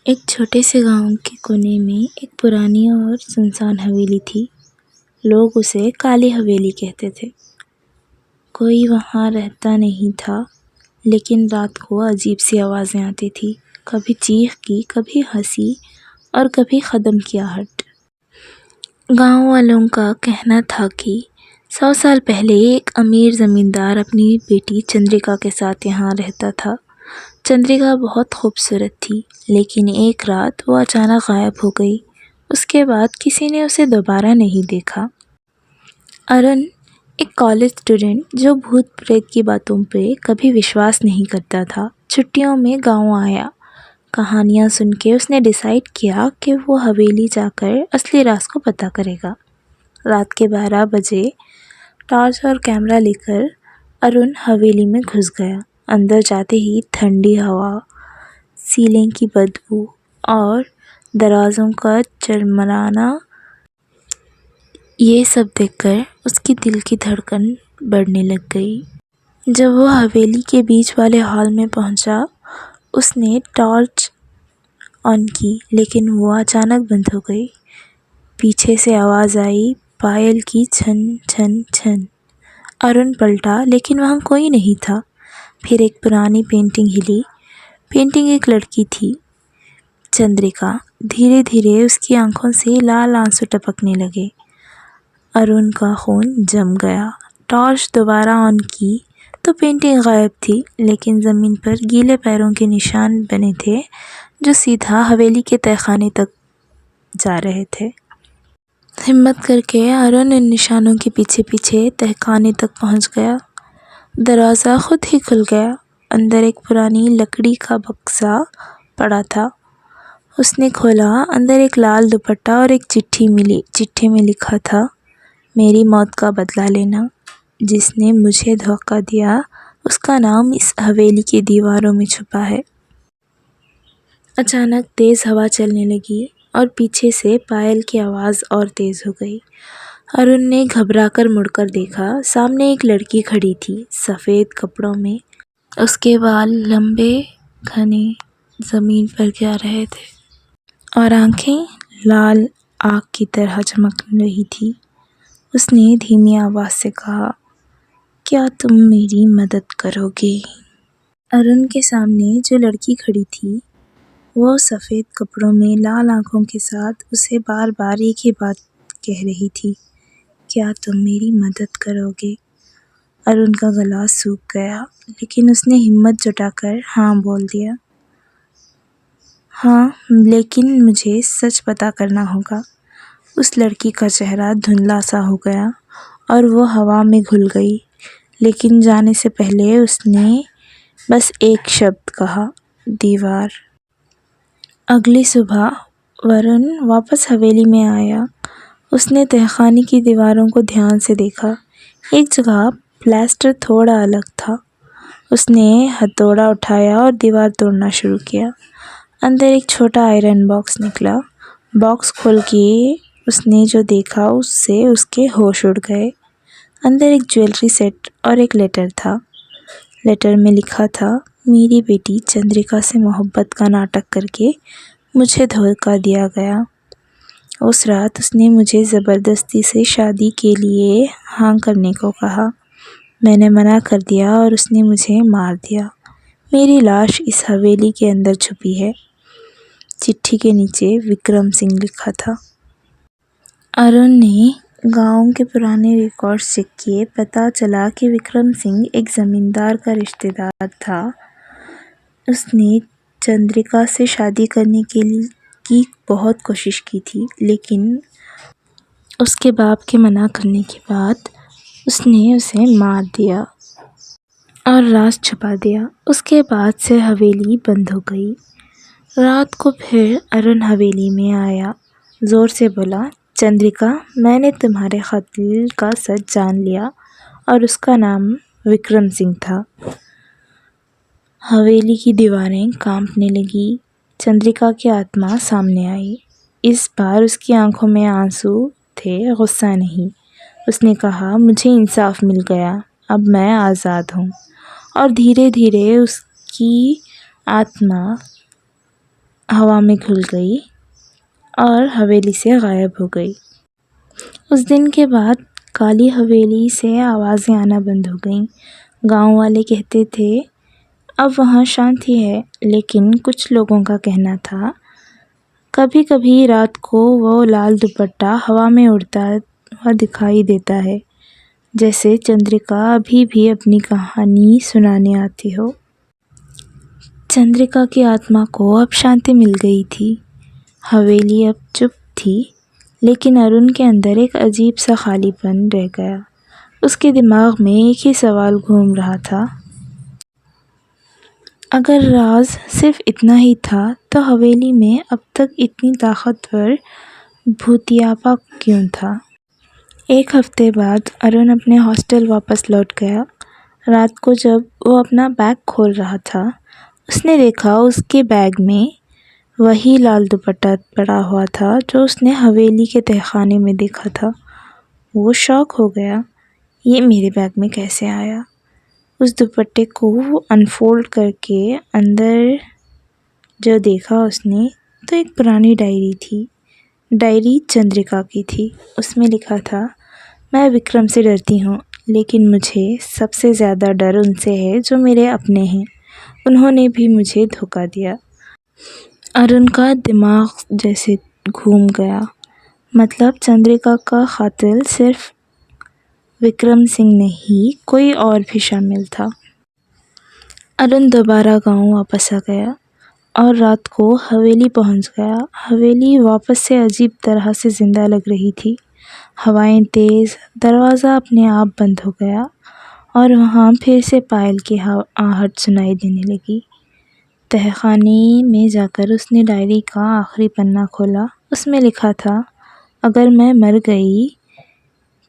एक छोटे से गांव के कोने में एक पुरानी और सुनसान हवेली थी। लोग उसे काली हवेली कहते थे। कोई वहां रहता नहीं था, लेकिन रात को अजीब सी आवाज़ें आती थी। कभी चीख की, कभी हंसी और कभी कदम की आहट। गांव वालों का कहना था कि 100 साल पहले एक अमीर ज़मींदार अपनी बेटी चंद्रिका के साथ यहाँ रहता था। चंद्रिका बहुत खूबसूरत थी, लेकिन एक रात वो अचानक गायब हो गई। उसके बाद किसी ने उसे दोबारा नहीं देखा। अरुण, एक कॉलेज स्टूडेंट जो भूत प्रेत की बातों पे कभी विश्वास नहीं करता था, छुट्टियों में गांव आया। कहानियाँ सुन के उसने डिसाइड किया कि वो हवेली जाकर असली राज को पता करेगा। रात के 12 बजे टॉर्च और कैमरा लेकर अरुण हवेली में घुस गया। अंदर जाते ही ठंडी हवा, सीलिंग की बदबू और दरवाज़ों का चरमराना, ये सब देखकर उसकी दिल की धड़कन बढ़ने लग गई। जब वो हवेली के बीच वाले हॉल में पहुंचा, उसने टॉर्च ऑन की, लेकिन वो अचानक बंद हो गई। पीछे से आवाज़ आई, पायल की छन छन छन। अरुण पलटा, लेकिन वहाँ कोई नहीं था। फिर एक पुरानी पेंटिंग हिली। पेंटिंग एक लड़की थी, चंद्रिका। धीरे धीरे उसकी आंखों से लाल आंसू टपकने लगे। अरुण का खून जम गया। टॉर्च दोबारा ऑन की तो पेंटिंग गायब थी, लेकिन ज़मीन पर गीले पैरों के निशान बने थे, जो सीधा हवेली के तहखाने तक जा रहे थे। हिम्मत करके अरुण इन निशानों के पीछे पीछे तहखाने तक पहुंच गया। दरवाज़ा खुद ही खुल गया। अंदर एक पुरानी लकड़ी का बक्सा पड़ा था। उसने खोला। अंदर एक लाल दुपट्टा और एक चिट्ठी मिली। चिट्ठी में लिखा था, मेरी मौत का बदला लेना। जिसने मुझे धोखा दिया, उसका नाम इस हवेली की दीवारों में छुपा है। अचानक तेज़ हवा चलने लगी और पीछे से पायल की आवाज़ और तेज़ हो गई। अरुण ने घबराकर मुड़कर देखा। सामने एक लड़की खड़ी थी, सफ़ेद कपड़ों में। उसके बाल लंबे घने ज़मीन पर गिर रहे थे और आंखें लाल आग की तरह चमक रही थी। उसने धीमी आवाज़ से कहा, क्या तुम मेरी मदद करोगे? अरुण के सामने जो लड़की खड़ी थी, वो सफ़ेद कपड़ों में लाल आंखों के साथ उसे बार बार एक ही बात कह रही थी, क्या तुम मेरी मदद करोगे? अरुण का गला सूख गया, लेकिन उसने हिम्मत जुटाकर हाँ बोल दिया। हाँ, लेकिन मुझे सच पता करना होगा। उस लड़की का चेहरा धुंधला सा हो गया और वो हवा में घुल गई, लेकिन जाने से पहले उसने बस एक शब्द कहा, दीवार। अगली सुबह अरुण वापस हवेली में आया। उसने तहखाने की दीवारों को ध्यान से देखा। एक जगह प्लास्टर थोड़ा अलग था। उसने हथौड़ा उठाया और दीवार तोड़ना शुरू किया। अंदर एक छोटा आयरन बॉक्स निकला। बॉक्स खोल के उसने जो देखा, उससे उसके होश उड़ गए। अंदर एक ज्वेलरी सेट और एक लेटर था। लेटर में लिखा था, मेरी बेटी चंद्रिका से मोहब्बत का नाटक करके मुझे धोखा दिया गया। उस रात उसने मुझे ज़बरदस्ती से शादी के लिए हाँ करने को कहा। मैंने मना कर दिया और उसने मुझे मार दिया। मेरी लाश इस हवेली के अंदर छुपी है। चिट्ठी के नीचे विक्रम सिंह लिखा था। अरुण ने गांव के पुराने रिकॉर्ड्स चेक किए। पता चला कि विक्रम सिंह एक ज़मींदार का रिश्तेदार था। उसने चंद्रिका से शादी करने की बहुत कोशिश की थी, लेकिन उसके बाप के मना करने के बाद उसने उसे मार दिया और राज छुपा दिया। उसके बाद से हवेली बंद हो गई। रात को फिर अरुण हवेली में आया। ज़ोर से बोला, चंद्रिका, मैंने तुम्हारे कत्ल का सच जान लिया और उसका नाम विक्रम सिंह था। हवेली की दीवारें कांपने लगी। चंद्रिका की आत्मा सामने आई। इस बार उसकी आंखों में आंसू थे, गुस्सा नहीं। उसने कहा, मुझे इंसाफ मिल गया, अब मैं आज़ाद हूँ। और धीरे धीरे उसकी आत्मा हवा में घुल गई और हवेली से गायब हो गई। उस दिन के बाद काली हवेली से आवाज़ें आना बंद हो गईं। गांव वाले कहते थे अब वहाँ शांति है, लेकिन कुछ लोगों का कहना था कभी कभी रात को वो लाल दुपट्टा हवा में उड़ता हुआ दिखाई देता है, जैसे चंद्रिका अभी भी अपनी कहानी सुनाने आती हो। चंद्रिका की आत्मा को अब शांति मिल गई थी। हवेली अब चुप थी, लेकिन अरुण के अंदर एक अजीब सा खालीपन रह गया। उसके दिमाग में एक ही सवाल घूम रहा था, अगर राज सिर्फ इतना ही था तो हवेली में अब तक इतनी ताकतवर भूतियापा क्यों था। एक हफ्ते बाद अरुण अपने हॉस्टल वापस लौट गया। रात को जब वो अपना बैग खोल रहा था, उसने देखा उसके बैग में वही लाल दुपट्टा पड़ा हुआ था जो उसने हवेली के तहखाने में देखा था। वो शॉक हो गया, ये मेरे बैग में कैसे आया। उस दुपट्टे को अनफोल्ड करके अंदर जो देखा उसने तो एक पुरानी डायरी थी। डायरी चंद्रिका की थी। उसमें लिखा था, मैं विक्रम से डरती हूँ, लेकिन मुझे सबसे ज़्यादा डर उनसे है जो मेरे अपने हैं। उन्होंने भी मुझे धोखा दिया। अरुण का दिमाग जैसे घूम गया। मतलब चंद्रिका का कातिल सिर्फ विक्रम सिंह नहीं, कोई और भी शामिल था। अरुण दोबारा गांव वापस आ गया और रात को हवेली पहुंच गया। हवेली वापस से अजीब तरह से ज़िंदा लग रही थी। हवाएं तेज़, दरवाज़ा अपने आप बंद हो गया और वहाँ फिर से पायल की आहट सुनाई देने लगी। तहखाने में जाकर उसने डायरी का आखिरी पन्ना खोला। उसमें लिखा था, अगर मैं मर गई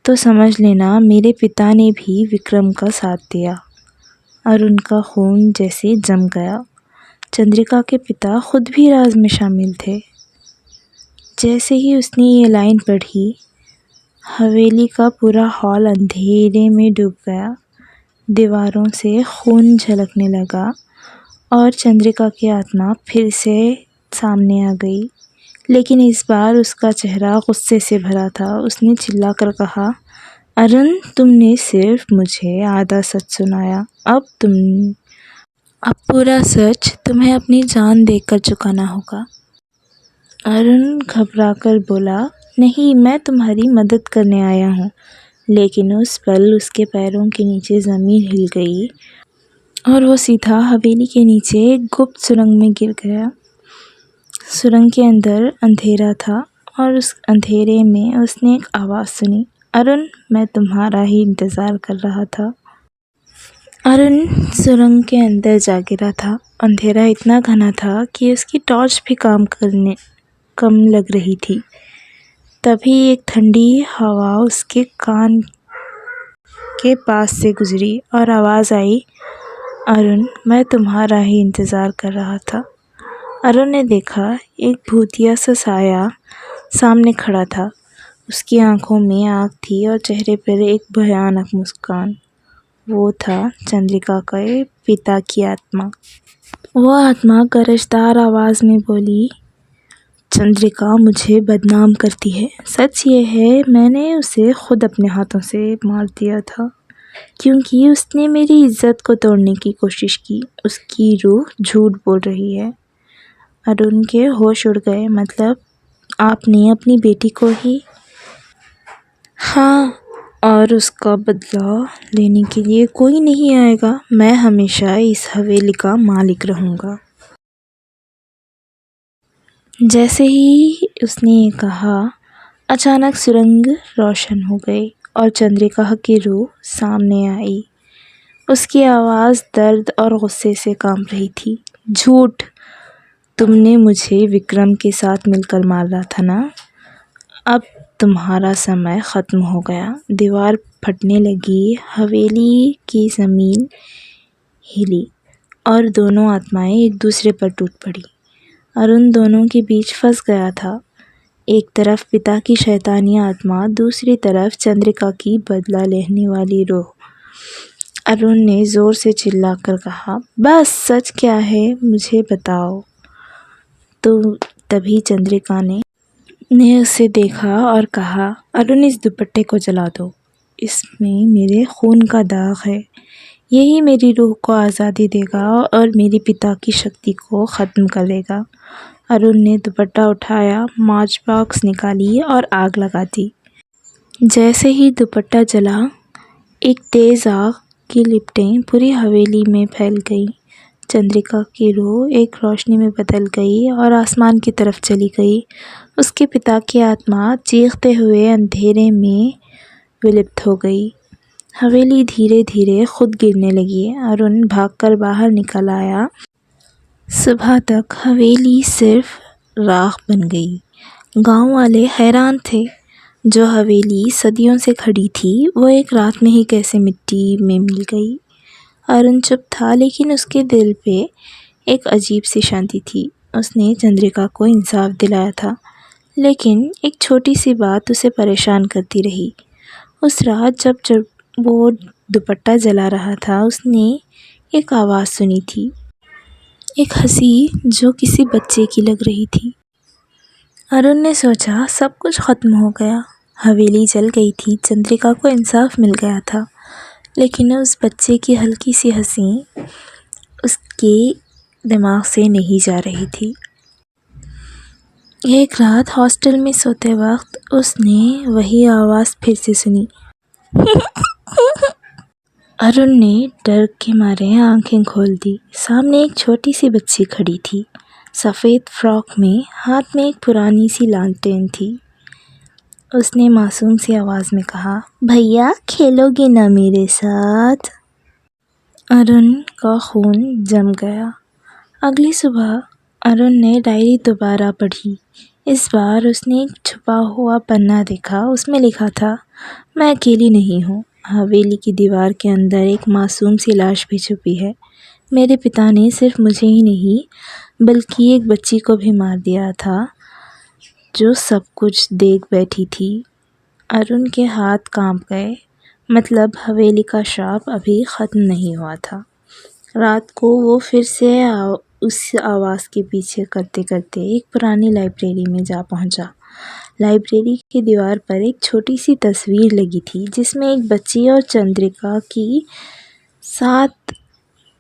तो समझ लेना मेरे पिता ने भी विक्रम का साथ दिया। अरुण का खून जैसे जम गया। चंद्रिका के पिता खुद भी राज में शामिल थे। जैसे ही उसने ये लाइन पढ़ी, हवेली का पूरा हॉल अंधेरे में डूब गया। दीवारों से खून झलकने लगा और चंद्रिका की आत्मा फिर से सामने आ गई, लेकिन इस बार उसका चेहरा गुस्से से भरा था। उसने चिल्लाकर कहा, अरुण, तुमने सिर्फ मुझे आधा सच सुनाया। अब पूरा सच तुम्हें अपनी जान देकर चुकाना होगा। अरुण घबराकर बोला, नहीं, मैं तुम्हारी मदद करने आया हूँ। लेकिन उस पल उसके पैरों के नीचे ज़मीन हिल गई और वो सीधा हवेली के नीचे एक गुप्त सुरंग में गिर गया। सुरंग के अंदर अंधेरा था और उस अंधेरे में उसने एक आवाज़ सुनी, अरुण, मैं तुम्हारा ही इंतज़ार कर रहा था। अरुण सुरंग के अंदर जा गिरा था। अंधेरा इतना घना था कि उसकी टॉर्च भी कम लग रही थी। तभी एक ठंडी हवा उसके कान के पास से गुजरी और आवाज़ आई, अरुण, मैं तुम्हारा ही इंतज़ार कर रहा था। अरुण ने देखा, एक भूतिया सा साया सामने खड़ा था। उसकी आंखों में आग थी और चेहरे पर एक भयानक मुस्कान। वो था चंद्रिका के पिता की आत्मा। वो आत्मा गरजदार आवाज़ में बोली, चंद्रिका मुझे बदनाम करती है। सच ये है, मैंने उसे खुद अपने हाथों से मार दिया था, क्योंकि उसने मेरी इज्जत को तोड़ने की कोशिश की। उसकी रूह झूठ बोल रही है। अरुण के होश उड़ गए। मतलब आपने अपनी बेटी को ही? हाँ, और उसका बदला लेने के लिए कोई नहीं आएगा। मैं हमेशा इस हवेली का मालिक रहूँगा। जैसे ही उसने ये कहा, अचानक सुरंग रोशन हो गई और चंद्रिका की रूह सामने आई। उसकी आवाज़ दर्द और गुस्से से कांप रही थी। झूठ, तुमने मुझे विक्रम के साथ मिलकर मारा था ना? अब तुम्हारा समय ख़त्म हो गया। दीवार फटने लगी, हवेली की ज़मीन हिली और दोनों आत्माएं एक दूसरे पर टूट पड़ी। अरुण दोनों के बीच फंस गया था। एक तरफ पिता की शैतानी आत्मा, दूसरी तरफ चंद्रिका की बदला लेने वाली रूह। अरुण ने ज़ोर से चिल्लाकर कहा, बस, सच क्या है मुझे बताओ। तो तभी चंद्रिका ने उसे देखा और कहा, अरुण इस दुपट्टे को जला दो, इसमें मेरे खून का दाग है। यही मेरी रूह को आज़ादी देगा और मेरे पिता की शक्ति को ख़त्म कर देगा। अरुण ने दुपट्टा उठाया, माच बॉक्स निकाली और आग लगा दी। जैसे ही दुपट्टा जला, एक तेज़ आग की लिपटें पूरी हवेली में फैल गईं। चंद्रिका की रूह एक रोशनी में बदल गई और आसमान की तरफ चली गई। उसके पिता की आत्मा चीखते हुए अंधेरे में विलुप्त हो गई। हवेली धीरे धीरे खुद गिरने लगी। अरुण भागकर बाहर निकल आया। सुबह तक हवेली सिर्फ राख बन गई। गांव वाले हैरान थे। जो हवेली सदियों से खड़ी थी, वो एक रात में ही कैसे मिट्टी में मिल गई। अरुण चुप था, लेकिन उसके दिल पे एक अजीब सी शांति थी। उसने चंद्रिका को इंसाफ दिलाया था, लेकिन एक छोटी सी बात उसे परेशान करती रही। उस रात जब वो दुपट्टा जला रहा था, उसने एक आवाज़ सुनी थी, एक हंसी जो किसी बच्चे की लग रही थी। अरुण ने सोचा सब कुछ ख़त्म हो गया, हवेली जल गई थी, चंद्रिका को इंसाफ मिल गया था। लेकिन उस बच्चे की हल्की सी हंसी उसके दिमाग से नहीं जा रही थी। एक रात हॉस्टल में सोते वक्त उसने वही आवाज़ फिर से सुनी। अरुण ने डर के मारे आंखें खोल दी। सामने एक छोटी सी बच्ची खड़ी थी, सफ़ेद फ्रॉक में, हाथ में एक पुरानी सी लालटेन थी। उसने मासूम सी आवाज़ में कहा, भैया खेलोगे ना मेरे साथ? अरुण का खून जम गया। अगली सुबह अरुण ने डायरी दोबारा पढ़ी। इस बार उसने एक छुपा हुआ पन्ना देखा। उसमें लिखा था, मैं अकेली नहीं हूँ। हवेली की दीवार के अंदर एक मासूम सी लाश भी छुपी है। मेरे पिता ने सिर्फ मुझे ही नहीं, बल्कि एक बच्ची को भी मार दिया था जो सब कुछ देख बैठी थी। अरुण के हाथ कांप गए। मतलब हवेली का श्राप अभी ख़त्म नहीं हुआ था। रात को वो फिर से उस आवाज़ के पीछे करते करते एक पुरानी लाइब्रेरी में जा पहुंचा। लाइब्रेरी की दीवार पर एक छोटी सी तस्वीर लगी थी, जिसमें एक बच्ची और चंद्रिका की साथ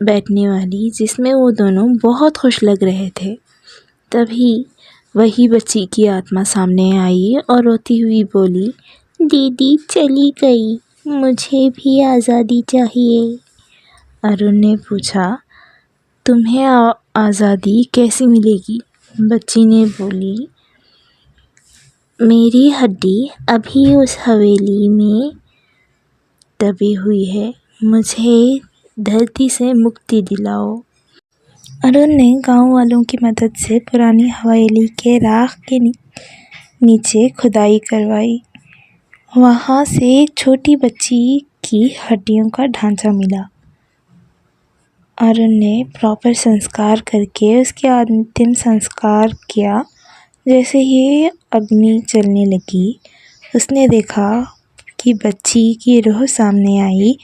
बैठने वाली, जिसमें वो दोनों बहुत खुश लग रहे थे। तभी वही बच्ची की आत्मा सामने आई और रोती हुई बोली, दीदी चली गई, मुझे भी आज़ादी चाहिए। अरुण ने पूछा, तुम्हें आज़ादी कैसे मिलेगी? बच्ची ने बोली, मेरी हड्डी अभी उस हवेली में दबी हुई है, मुझे धरती से मुक्ति दिलाओ। अरुण ने गांव वालों की मदद से पुरानी हवेली के राख के नीचे खुदाई करवाई। वहाँ से एक छोटी बच्ची की हड्डियों का ढांचा मिला। अरुण ने प्रॉपर संस्कार करके उसके अंतिम संस्कार किया। जैसे ही अग्नि जलने लगी, उसने देखा कि बच्ची की रूह सामने आई।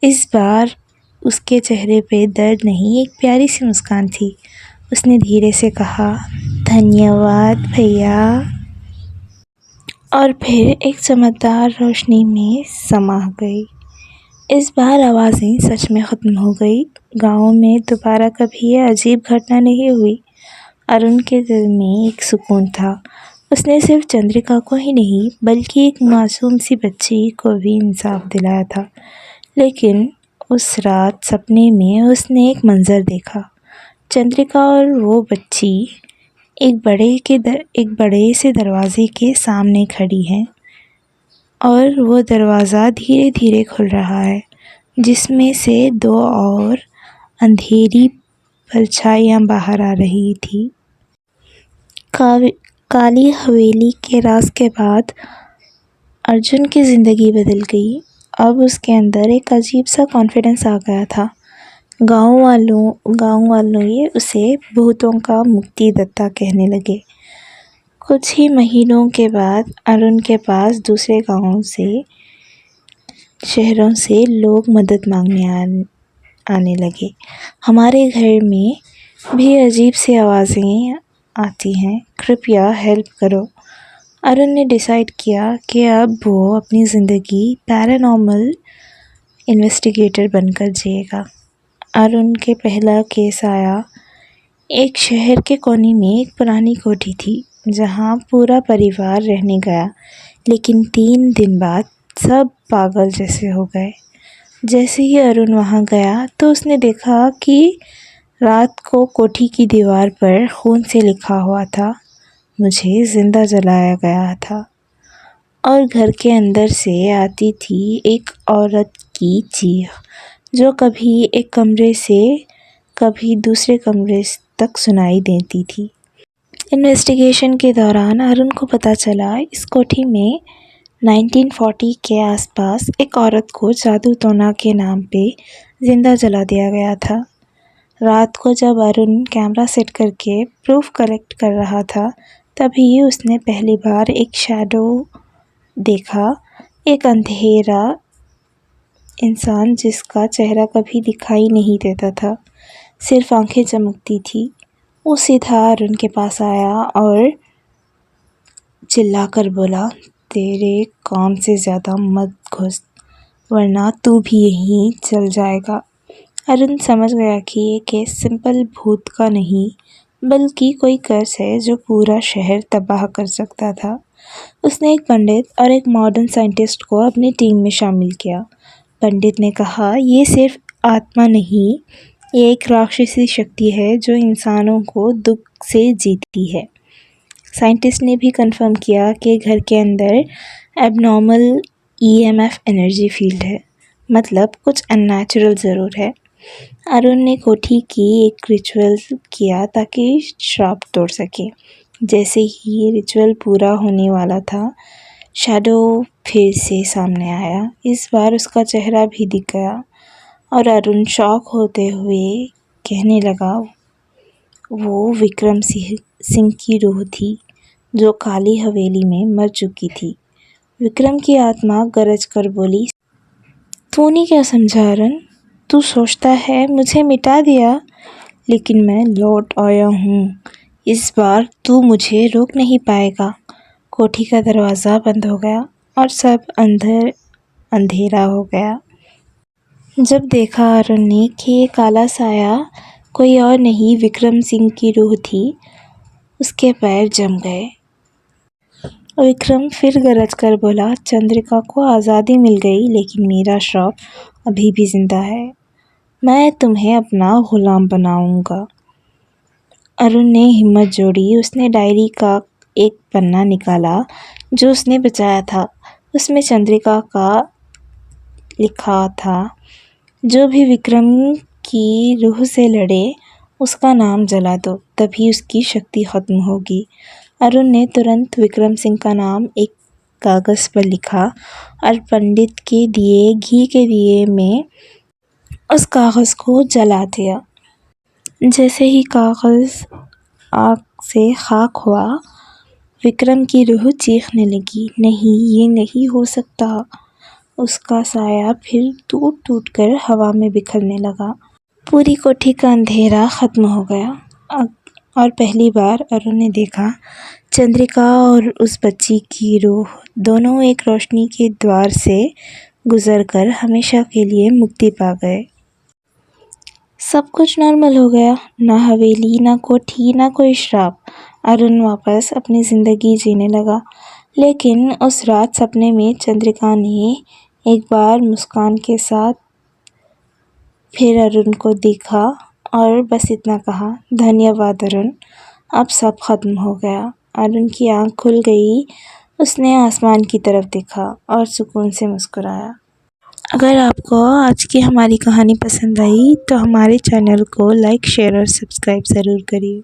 इस बार उसके चेहरे पे दर्द नहीं, एक प्यारी सी मुस्कान थी। उसने धीरे से कहा, धन्यवाद भैया, और फिर एक चमकदार रोशनी में समा गई। इस बार आवाज़ें सच में ख़त्म हो गई। गांव में दोबारा कभी ये अजीब घटना नहीं हुई। अरुण के दिल में एक सुकून था। उसने सिर्फ चंद्रिका को ही नहीं, बल्कि एक मासूम सी बच्ची को भी इंसाफ दिलाया था। लेकिन उस रात सपने में उसने एक मंज़र देखा। चंद्रिका और वो बच्ची एक बड़े से दरवाजे के सामने खड़ी हैं, और वो दरवाज़ा धीरे धीरे खुल रहा है, जिसमें से दो और अंधेरी परछाइयाँ बाहर आ रही थी। काली हवेली के राज के बाद अर्जुन की ज़िंदगी बदल गई। अब उसके अंदर एक अजीब सा कॉन्फिडेंस आ गया था। गांव वालों ये उसे भूतों का मुक्तिदाता कहने लगे। कुछ ही महीनों के बाद अरुण के पास दूसरे गांवों से, शहरों से लोग मदद मांगने आने लगे। हमारे घर में भी अजीब सी आवाज़ें आती हैं, कृपया हेल्प करो। अरुण ने डिसाइड किया कि अब वो अपनी ज़िंदगी पैरानॉर्मल इन्वेस्टिगेटर बनकर जिएगा। अरुण के पहला केस आया। एक शहर के कोने में एक पुरानी कोठी थी जहाँ पूरा परिवार रहने गया, लेकिन 3 दिन बाद सब पागल जैसे हो गए। जैसे ही अरुण वहाँ गया तो उसने देखा कि रात को कोठी की दीवार पर खून से लिखा हुआ था, मुझे ज़िंदा जलाया गया था। और घर के अंदर से आती थी एक औरत की चीख, जो कभी एक कमरे से कभी दूसरे कमरे तक सुनाई देती थी। इन्वेस्टिगेशन के दौरान अरुण को पता चला इस कोठी में 1940 के आसपास एक औरत को जादू टोना के नाम पे ज़िंदा जला दिया गया था। रात को जब अरुण कैमरा सेट करके प्रूफ कलेक्ट कर रहा था, तभी उसने पहली बार एक शैडो देखा, एक अंधेरा इंसान जिसका चेहरा कभी दिखाई नहीं देता था, सिर्फ आंखें चमकती थी। वो सीधा अरुण के पास आया और चिल्लाकर बोला, तेरे काम से ज़्यादा मत घुस, वरना तू भी यहीं चल जाएगा। अरुण समझ गया कि ये केस सिंपल भूत का नहीं, बल्कि कोई कर्स है जो पूरा शहर तबाह कर सकता था। उसने एक पंडित और एक मॉडर्न साइंटिस्ट को अपनी टीम में शामिल किया। पंडित ने कहा, ये सिर्फ आत्मा नहीं, ये एक राक्षसी शक्ति है जो इंसानों को दुख से जीतती है। साइंटिस्ट ने भी कंफर्म किया कि घर के अंदर एबनॉर्मल EMF एनर्जी फील्ड है, मतलब कुछ अननेचुरल ज़रूर है। अरुण ने कोठी की एक रिचुअल किया ताकि श्राप तोड़ सके। जैसे ही रिचुअल पूरा होने वाला था, शैडो फिर से सामने आया। इस बार उसका चेहरा भी दिख गया और अरुण शॉक होते हुए कहने लगा, वो विक्रम सिंह की रूह थी जो काली हवेली में मर चुकी थी। विक्रम की आत्मा गरज कर बोली, तूने क्या समझा अरुण? तू सोचता है मुझे मिटा दिया, लेकिन मैं लौट आया हूँ। इस बार तू मुझे रोक नहीं पाएगा। कोठी का दरवाज़ा बंद हो गया और सब अंधेरा हो गया। जब देखा अरुण ने कि ये काला साया कोई और नहीं विक्रम सिंह की रूह थी, उसके पैर जम गए। विक्रम फिर गरज कर बोला, चंद्रिका को आज़ादी मिल गई, लेकिन मेरा श्राप अभी भी जिंदा है। मैं तुम्हें अपना गुलाम बनाऊंगा। अरुण ने हिम्मत जोड़ी। उसने डायरी का एक पन्ना निकाला जो उसने बचाया था। उसमें चंद्रिका का लिखा था, जो भी विक्रम की रूह से लड़े उसका नाम जला दो, तभी उसकी शक्ति खत्म होगी। अरुण ने तुरंत विक्रम सिंह का नाम एक कागज़ पर लिखा और पंडित के दिए घी के दिए में उस कागज़ को जला दिया। जैसे ही कागज़ आग से खाक हुआ, विक्रम की रूह चीखने लगी, नहीं, ये नहीं हो सकता। उसका साया फिर टूट टूट कर हवा में बिखरने लगा। पूरी कोठी का अंधेरा ख़त्म हो गया और पहली बार अरुण ने देखा चंद्रिका और उस बच्ची की रूह दोनों एक रोशनी के द्वार से गुजरकर हमेशा के लिए मुक्ति पा गए। सब कुछ नॉर्मल हो गया, ना हवेली, ना कोठी, ना कोई श्राप। अरुण वापस अपनी ज़िंदगी जीने लगा। लेकिन उस रात सपने में चंद्रिका ने एक बार मुस्कान के साथ फिर अरुण को देखा और बस इतना कहा, धन्यवाद अरुण, अब सब खत्म हो गया। अरुण की आंख खुल गई। उसने आसमान की तरफ देखा और सुकून से मुस्कुराया। अगर आपको आज की हमारी कहानी पसंद आई तो हमारे चैनल को लाइक, शेयर और सब्सक्राइब ज़रूर करिए।